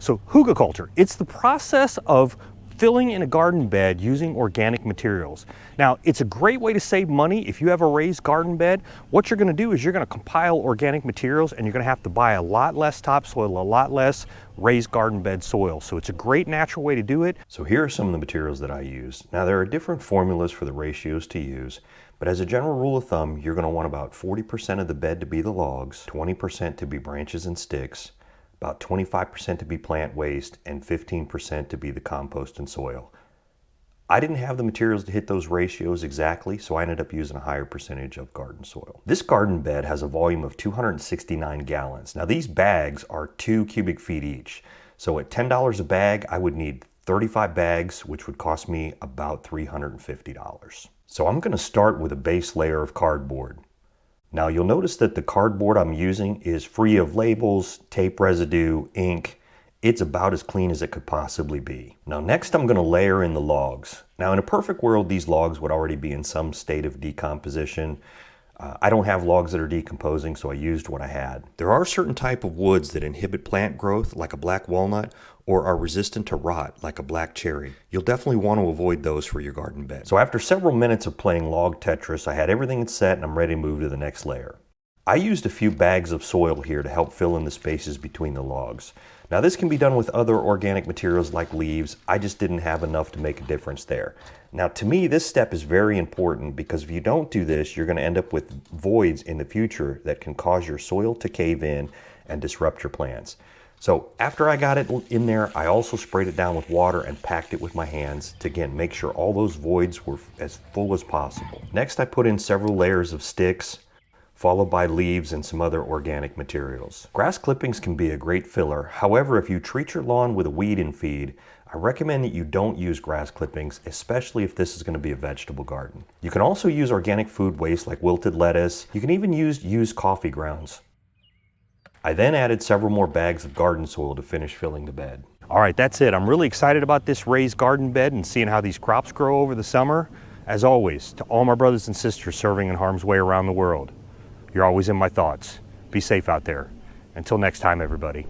So Hugelkultur, it's the process of filling in a garden bed using organic materials. Now, it's a great way to save money. If you have a raised garden bed, what you're gonna do is you're gonna compile organic materials and you're gonna have to buy a lot less topsoil, a lot less raised garden bed soil. So it's a great natural way to do it. So here are some of the materials that I use. Now, there are different formulas for the ratios to use, but as a general rule of thumb, you're gonna want about 40% of the bed to be the logs, 20% to be branches and sticks, about 25% to be plant waste, and 15% to be the compost and soil. I didn't have the materials to hit those ratios exactly, so I ended up using a higher percentage of garden soil. This garden bed has a volume of 269 gallons. Now these bags are 2 cubic feet each. So at $10 a bag, I would need 35 bags, which would cost me about $350. So I'm gonna start with a base layer of cardboard. Now you'll notice that the cardboard I'm using is free of labels, tape residue, ink. It's about as clean as it could possibly be. Now next I'm gonna layer in the logs. Now in a perfect world, these logs would already be in some state of decomposition. I don't have logs that are decomposing, so I used what I had. There are certain type of woods that inhibit plant growth, like a black walnut, or are resistant to rot, like a black cherry. You'll definitely want to avoid those for your garden bed. So after several minutes of playing log Tetris, I had everything set and I'm ready to move to the next layer. I used a few bags of soil here to help fill in the spaces between the logs. Now this can be done with other organic materials like leaves. I just didn't have enough to make a difference there. Now to me, this step is very important because if you don't do this, you're gonna end up with voids in the future that can cause your soil to cave in and disrupt your plants. So after I got it in there, I also sprayed it down with water and packed it with my hands to, again, make sure all those voids were as full as possible. Next, I put in several layers of sticks, followed by leaves and some other organic materials. Grass clippings can be a great filler. However, if you treat your lawn with a weed and feed, I recommend that you don't use grass clippings, especially if this is going to be a vegetable garden. You can also use organic food waste like wilted lettuce. You can even use used coffee grounds. I then added several more bags of garden soil to finish filling the bed. All right, that's it. I'm really excited about this raised garden bed and seeing how these crops grow over the summer. As always, to all my brothers and sisters serving in harm's way around the world, you're always in my thoughts. Be safe out there. Until next time, everybody.